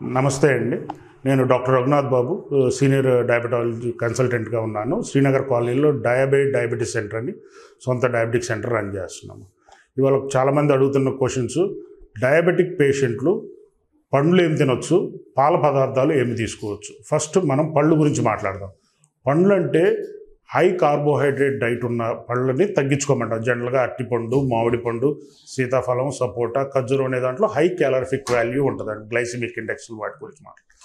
నమస్తే అండి. నేను డాక్టర్ రఘునాథ్ బాబు, సీనియర్ డయాబెటాలజీ కన్సల్టెంట్గా ఉన్నాను. శ్రీనగర్ కాలనీలో డయాబెటీస్ సెంటర్ అని సొంత డయాబెటిక్ సెంటర్ రన్ చేస్తున్నాము. ఇవాళ చాలామంది అడుగుతున్న క్వశ్చన్స్, డయాబెటిక్ పేషెంట్లు పండ్లు ఏమి తినొచ్చు, పాల పదార్థాలు ఏమి తీసుకోవచ్చు. ఫస్ట్ మనం పళ్ళు గురించి మాట్లాడదాం. పండ్లు అంటే హై కార్బోహైడ్రేట్ డైట్ ఉన్న పళ్ళని తగ్గించుకోమంటాం. జనరల్గా అరటిపండు, మామిడి పండు, సీతాఫలం, సపోటా, ఖర్జూరం అనే దాంట్లో హై క్యాలరిఫిక్ వాల్యూ ఉంటుందండి. గ్లైసిమిక్ ఇండెక్స్ వాటి గురించి మాట్లాడతాం.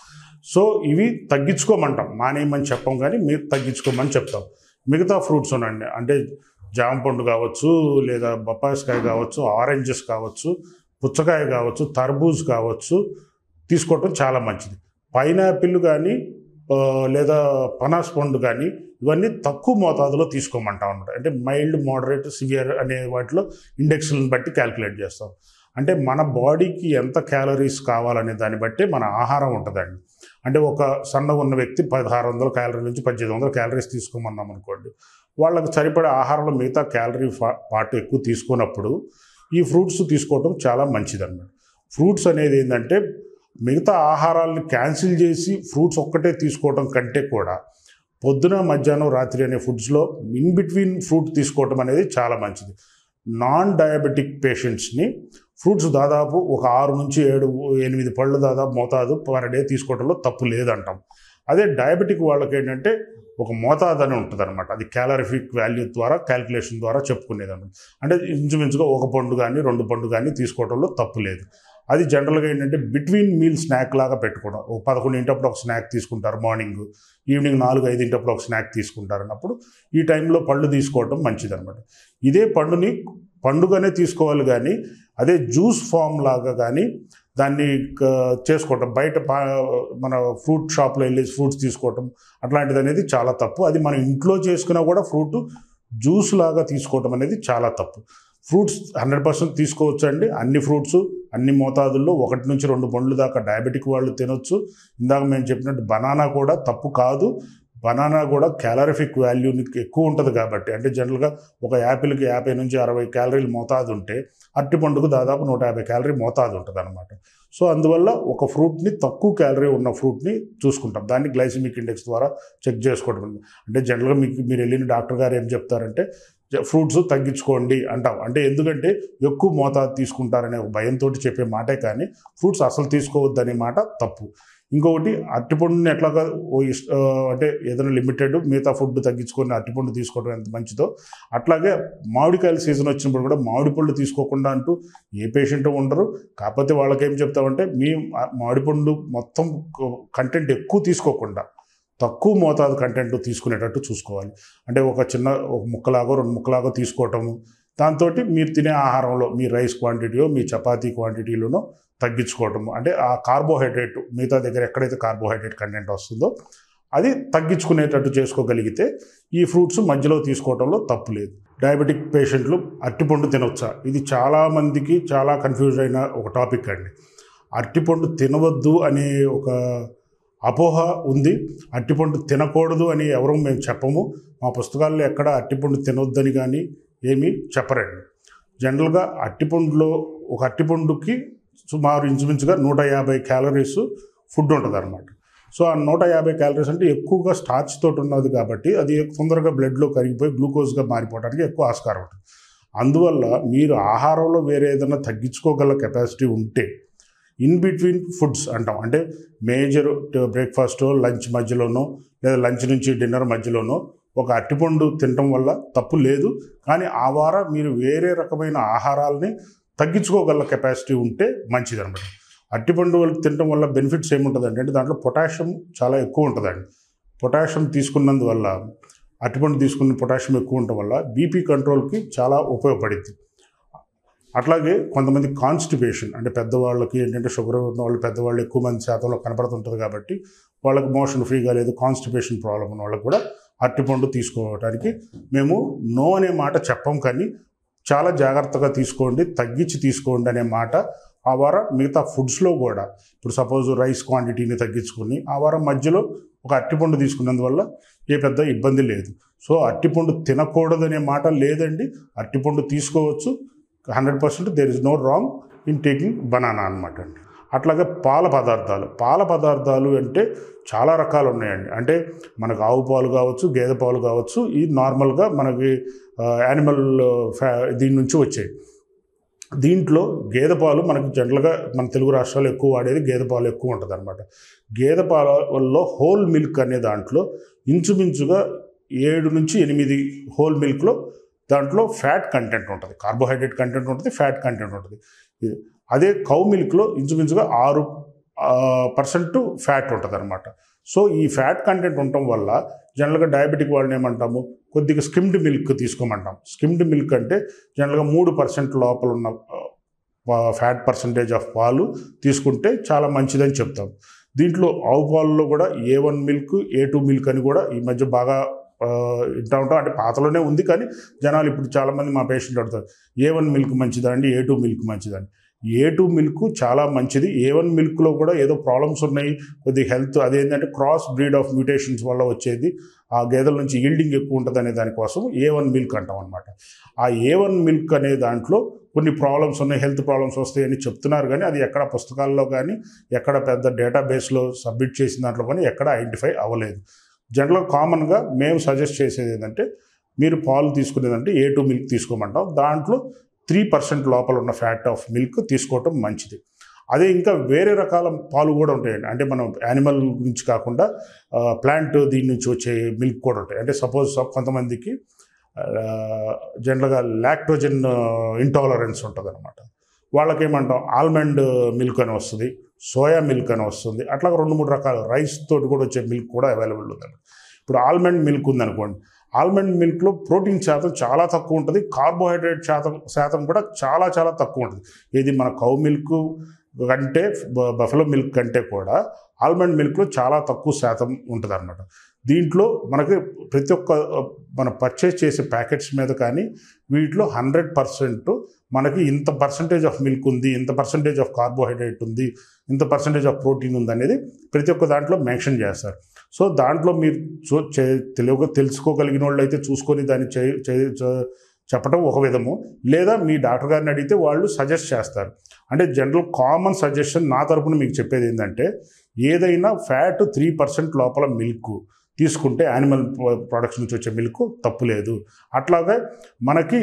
సో ఇవి తగ్గించుకోమంటాం, మానేయమని చెప్పం, కానీ మీరు తగ్గించుకోమని చెప్తాం. మిగతా ఫ్రూట్స్ ఉన్నాయండి, అంటే జామ పండు కావచ్చు, లేదా బొప్పాయికాయ కావచ్చు, ఆరెంజెస్ కావచ్చు, పుచ్చకాయ కావచ్చు, తర్బూజ్ కావచ్చు, తీసుకోవటం చాలా మంచిది. పైనాపిల్ కానీ లేదా పనాస్ పండు కానీ ఇవన్నీ తక్కువ మోతాదులో తీసుకోమంటాం అన్నమాట. అంటే మైల్డ్, మోడరేట్, సివియర్ అనే వాటిలో ఇండెక్స్లను బట్టి క్యాలిక్యులేట్ చేస్తాం. అంటే మన బాడీకి ఎంత క్యాలరీస్ కావాలనే దాన్ని బట్టి మన ఆహారం ఉంటుందండి. అంటే ఒక సన్నగా ఉన్న వ్యక్తి 1600 క్యాలరీల నుంచి 1800 క్యాలరీస్ తీసుకోమన్నాం అనుకోండి, వాళ్ళకి సరిపడే ఆహారంలో మిగతా క్యాలరీ పార్ట్ ఎక్కువ తీసుకున్నప్పుడు ఈ ఫ్రూట్స్ తీసుకోవడం చాలా మంచిదన్నమాట. ఫ్రూట్స్ అనేది ఏంటంటే మిగతా ఆహారాలను క్యాన్సిల్ చేసి ఫ్రూట్స్ ఒక్కటే తీసుకోవడం కంటే కూడా పొద్దున, మధ్యాహ్నం, రాత్రి అనే ఫుడ్స్లో ఇన్ బిట్వీన్ ఫ్రూట్ తీసుకోవటం అనేది చాలా మంచిది. నాన్ డయాబెటిక్ పేషెంట్స్ని ఫ్రూట్స్ దాదాపు ఒక 6 నుంచి 7, 8 పళ్ళు దాదాపు మోతాదు పర్ డే తీసుకోవడంలో తప్పు లేదంటాం. అదే డయాబెటిక్ వాళ్ళకి ఏంటంటే ఒక మోతాదు అని ఉంటుంది అనమాట. అది క్యాలరిఫిక్ వాల్యూ ద్వారా, క్యాలిక్యులేషన్ ద్వారా చెప్పుకునేది అనమాట. అంటే ఇంచుమించుగా 1 పండు కానీ 2 పండు కానీ తీసుకోవడంలో తప్పు లేదు. అది జనరల్గా ఏంటంటే బిట్వీన్ మీల్ స్నాక్ లాగా పెట్టుకోవడం. 11 ఒక స్నాక్ తీసుకుంటారు మార్నింగ్, ఈవినింగ్ 4-5 ఒక స్నాక్ తీసుకుంటారు అన్నప్పుడు ఈ టైంలో పళ్ళు తీసుకోవడం మంచిదన్నమాట. ఇదే పండుని పండుగనే తీసుకోవాలి, కానీ అదే జ్యూస్ ఫామ్ లాగా కానీ దాన్ని చేసుకోవటం, బయట మన ఫ్రూట్ షాప్లో వెళ్ళి ఫ్రూట్స్ తీసుకోవటం అట్లాంటిది అనేది చాలా తప్పు. అది మనం ఇంట్లో చేసుకున్నా కూడా ఫ్రూట్ జ్యూస్ లాగా తీసుకోవటం అనేది చాలా తప్పు. ఫ్రూట్స్ 100% తీసుకోవచ్చు అండి. అన్ని ఫ్రూట్స్ అన్ని మోతాదుల్లో 1 నుంచి 2 పండ్లు దాకా డయాబెటిక్ వాళ్ళు తినొచ్చు. ఇందాక మేము చెప్పినట్టు బనానా కూడా తప్పు కాదు. బనానా కూడా క్యాలరిఫిక్ వాల్యూని ఎక్కువ ఉంటుంది కాబట్టి, అంటే జనరల్గా ఒక యాపిల్కి 50 నుంచి 60 క్యాలరీలు మోతాదు ఉంటే అరటిపండుకు దాదాపు 150 క్యాలరీ మోతాదు ఉంటుంది అనమాట. సో అందువల్ల ఒక ఫ్రూట్ని, తక్కువ క్యాలరీ ఉన్న ఫ్రూట్ని చూసుకుంటాం. దాన్ని గ్లైసిమిక్ ఇండెక్స్ ద్వారా చెక్ చేసుకోవడం. అంటే జనరల్గా మీరు వెళ్ళిన డాక్టర్ గారు ఏం చెప్తారంటే ఫ్రూట్స్ తగ్గించుకోండి అంటాం. అంటే ఎందుకంటే ఎక్కువ మోతాదు తీసుకుంటారనే ఒక భయంతో చెప్పే మాటే, కానీ ఫ్రూట్స్ అసలు తీసుకోవద్దనే మాట తప్పు. ఇంకొకటి, అరటిపండుని ఎట్లాగా అంటే ఏదైనా లిమిటెడ్ మిగతా ఫుడ్ తగ్గించుకొని అరటిపండు తీసుకోవడం ఎంత మంచిదో, అట్లాగే మామిడికాయల సీజన్ వచ్చినప్పుడు కూడా మామిడి పళ్ళు తీసుకోకుండా అంటూ ఏ పేషెంట్ ఉండరు. కాకపోతే వాళ్ళకి ఏం చెప్తామంటే, మీ మామిడిపండు మొత్తం కంటెంట్ ఎక్కువ తీసుకోకుండా తక్కువ మోతాదు కంటెంట్ తీసుకునేటట్టు చూసుకోవాలి. అంటే ఒక ముక్కలాగో 2 ముక్కలాగో తీసుకోవటము, దాంతో మీరు తినే ఆహారంలో మీ రైస్ క్వాంటిటీయో మీ చపాతీ క్వాంటిటీలోనో తగ్గించుకోవటము. అంటే ఆ కార్బోహైడ్రేట్ మిగతా దగ్గర ఎక్కడైతే కార్బోహైడ్రేట్ కంటెంట్ వస్తుందో అది తగ్గించుకునేటట్టు చేసుకోగలిగితే ఈ ఫ్రూట్స్ మధ్యలో తీసుకోవడంలో తప్పు లేదు. డయాబెటిక్ పేషెంట్లు అరటిపండు తినొచ్చా? ఇది చాలామందికి చాలా కన్ఫ్యూజ్ అయిన ఒక టాపిక్ అండి. అరటిపండు తినవద్దు అనే ఒక అపోహ ఉంది. అరటిపండు తినకూడదు అని ఎవరూ మేము చెప్పము. మా పుస్తకాల్లో ఎక్కడ అరటిపండు తినొద్దని కానీ ఏమీ చెప్పరండి. జనరల్గా అరటిపండులో ఒక అరటిపండుకి సుమారు ఇంచుమించుగా 150 క్యాలరీస్ ఫుడ్ ఉంటుంది అనమాట. సో ఆ 150 క్యాలరీస్ అంటే ఎక్కువగా స్టార్చ్ తోటి ఉన్నది కాబట్టి అది తొందరగా బ్లడ్లో కరిగిపోయి గ్లూకోజ్గా మారిపోవడానికి ఎక్కువ ఆస్కారం ఉంటుంది. అందువల్ల మీరు ఆహారంలో వేరే ఏదైనా తగ్గించుకోగల కెపాసిటీ ఉంటే ఇన్ బిట్వీన్ ఫుడ్స్ అంటాం, అంటే మేజర్ బ్రేక్ఫాస్ట్, లంచ్ మధ్యలోనో లేదా లంచ్ నుంచి డిన్నర్ మధ్యలోనో ఒక అరటిపండు తినటం వల్ల తప్పు లేదు. కానీ ఆ వారం మీరు వేరే రకమైన ఆహారాలని తగ్గించుకోగల కెపాసిటీ ఉంటే మంచిదన్నమాట. అరటిపండు తినటం వల్ల బెనిఫిట్స్ ఏముంటుందండి అంటే దాంట్లో పొటాషియం చాలా ఎక్కువ ఉంటుందండి. పొటాషియం తీసుకున్నందువల్ల, అరటిపండు తీసుకున్న పొటాషియం ఎక్కువ ఉండటం వల్ల బీపీ కంట్రోల్కి చాలా ఉపయోగపడుద్ది. అట్లాగే కొంతమంది కాన్స్టిపేషన్, అంటే పెద్దవాళ్ళకి ఏంటంటే షుగర్ ఉన్న వాళ్ళు, పెద్దవాళ్ళు ఎక్కువ మంది శాతంలో కనపడుతుంటుంది కాబట్టి వాళ్ళకి మోషన్ ఫ్రీగా లేదు, కాన్స్టిపేషన్ ప్రాబ్లం ఉన్న వాళ్ళకి కూడా అరటిపండు తీసుకోవడానికి మేము నో అనే మాట చెప్పం, కానీ చాలా జాగ్రత్తగా తీసుకోండి, తగ్గించి తీసుకోండి అనే మాట ఆ వారం మిగతా ఫుడ్స్లో కూడా. ఇప్పుడు సపోజ్ రైస్ క్వాంటిటీని తగ్గించుకొని ఆ వారం మధ్యలో ఒక అరటిపండు తీసుకున్నందువల్ల ఏ పెద్ద ఇబ్బంది లేదు. సో అరటిపండు తినకూడదనే మాట లేదండి, అరటిపండు తీసుకోవచ్చు 100%. There is no wrong in taking banana అనమాట అండి. అట్లాగే పాల పదార్థాలు అంటే చాలా రకాలు ఉన్నాయండి. అంటే మనకు ఆవు పాలు కావచ్చు, గేదె పాలు కావచ్చు, ఈ నార్మల్గా మనకి యానిమల్ దీని నుంచి వచ్చాయి. దీంట్లో గేదె పాలు మనకి జనరల్గా మన తెలుగు రాష్ట్రాల్లో ఎక్కువ వాడేది గేదె పాలు ఎక్కువ ఉంటుంది అనమాట. గేదె పాలలో హోల్ మిల్క్ అనే దాంట్లో ఇంచుమించుగా 7 నుంచి 8 హోల్ మిల్క్లో దాంట్లో ఫ్యాట్ కంటెంట్ ఉంటుంది, కార్బోహైడ్రేట్ కంటెంట్ ఉంటుంది, ఫ్యాట్ కంటెంట్ ఉంటుంది. అదే కౌ మిల్క్లో ఇంచుమించుగా 6% ఫ్యాట్ ఉంటుంది అనమాట. సో ఈ ఫ్యాట్ కంటెంట్ ఉండటం వల్ల జనరల్గా డయాబెటిక్ వాళ్ళని ఏమంటాము, కొద్దిగా స్కిమ్డ్ మిల్క్ తీసుకోమంటాం. స్కిమ్డ్ మిల్క్ అంటే జనరల్గా 3% లోపల ఉన్న ఫ్యాట్ పర్సంటేజ్ ఆఫ్ పాలు తీసుకుంటే చాలా మంచిదని చెప్తాం. దీంట్లో ఆవు పాలలో కూడా A1 మిల్క్, A2 మిల్క్ అని కూడా ఈ మధ్య బాగా వింటూ ఉంటాం. అంటే పాతలోనే ఉంది, కానీ జనాలు ఇప్పుడు చాలామంది మా పేషెంట్ అడుగుతారు, A1 మిల్క్ మంచిదా అండి, A2 మిల్క్ మంచిదా అని. A2 మిల్క్ చాలా మంచిది. A1 మిల్క్లో కూడా ఏదో ప్రాబ్లమ్స్ ఉన్నాయి, కొద్దిగా హెల్త్ అదేంటంటే క్రాస్ బ్రీడ్ ఆఫ్ మ్యూటేషన్స్ వల్ల వచ్చేది, ఆ గేదెల నుంచి ఈల్డింగ్ ఎక్కువ ఉంటుంది అనే దానికోసం A1 మిల్క్ అంటాం అనమాట. ఆ A1 మిల్క్ అనే దాంట్లో కొన్ని ప్రాబ్లమ్స్ ఉన్నాయి, హెల్త్ ప్రాబ్లమ్స్ వస్తాయని చెప్తున్నారు, కానీ అది ఎక్కడ పుస్తకాల్లో కానీ ఎక్కడ పెద్ద డేటాబేస్లో సబ్మిట్ చేసిన దాంట్లో కానీ ఎక్కడ ఐడెంటిఫై అవ్వలేదు. జనరల్గా కామన్గా మేము సజెస్ట్ చేసేది ఏంటంటే, మీరు పాలు తీసుకునేదంటే A2 మిల్క్ తీసుకోమంటాం. దాంట్లో 3% లోపల ఉన్న ఫ్యాట్ ఆఫ్ మిల్క్ తీసుకోవటం మంచిది. అదే ఇంకా వేరే రకాల పాలు కూడా ఉంటాయండి. అంటే మనం యానిమల్ నుంచి కాకుండా ప్లాంట్ దీని నుంచి వచ్చే మిల్క్ కూడా ఉంటాయి. అంటే సపోజ్ కొంతమందికి జనరల్గా లాక్టోజన్ ఇంటాలరెన్స్ ఉంటుంది అనమాట. వాళ్ళకేమంటాం ఆల్మండ్ మిల్క్ అని వస్తుంది, సోయా మిల్క్ అని వస్తుంది. అట్లా 2-3 రకాల రైస్ తోటి కూడా వచ్చే మిల్క్ కూడా అవైలబుల్ ఉందండి. ఇప్పుడు ఆల్మండ్ మిల్క్ ఉందనుకోండి, ఆల్మండ్ మిల్క్లో ప్రోటీన్ శాతం చాలా తక్కువ ఉంటుంది, కార్బోహైడ్రేట్ శాతం కూడా చాలా చాలా తక్కువ ఉంటుంది. ఇది మన కౌ మిల్క్ కంటే, బఫెలో మిల్క్ కంటే కూడా ఆల్మండ్ మిల్క్లో చాలా తక్కువ శాతం ఉంటుంది అన్నమాట. దీంట్లో మనకి ప్రతి ఒక్క మన పర్చేస్ చేసే ప్యాకెట్స్ మీద కానీ వీటిలో 100% మనకి ఇంత పర్సంటేజ్ ఆఫ్ మిల్క్ ఉంది, ఇంత పర్సంటేజ్ ఆఫ్ కార్బోహైడ్రేట్ ఉంది, ఇంత పర్సంటేజ్ ఆఫ్ ప్రోటీన్ ఉంది అనేది ప్రతి ఒక్క దాంట్లో మెన్షన్ చేస్తారు. సో దాంట్లో మీరు తెలుసుకోగలిగిన వాళ్ళు అయితే చూసుకొని దాన్ని చెప్పడం ఒక విధము, లేదా మీ డాక్టర్ గారిని అడిగితే వాళ్ళు సజెస్ట్ చేస్తారు. అంటే జనరల్ కామన్ సజెషన్ నా తరపున మీకు చెప్పేది ఏంటంటే, ఏదైనా ఫ్యాట్ 3% లోపల మిల్క్ తీసుకుంటే యానిమల్ ప్రొడక్ట్స్ నుంచి వచ్చే మిల్క్ తప్పు లేదు. అట్లాగే మనకి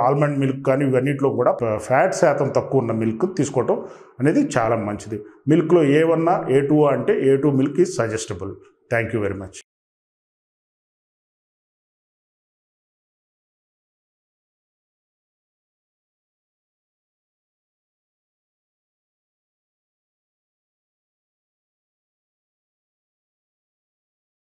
ఆల్మండ్ మిల్క్ కానీ ఇవన్నిట్లో కూడా ఫ్యాట్ శాతం తక్కువ ఉన్న మిల్క్ తీసుకోవటం అనేది చాలా మంచిది. మిల్క్లో A1 A2 అంటే A2 milk is suggestible. Thank you very much.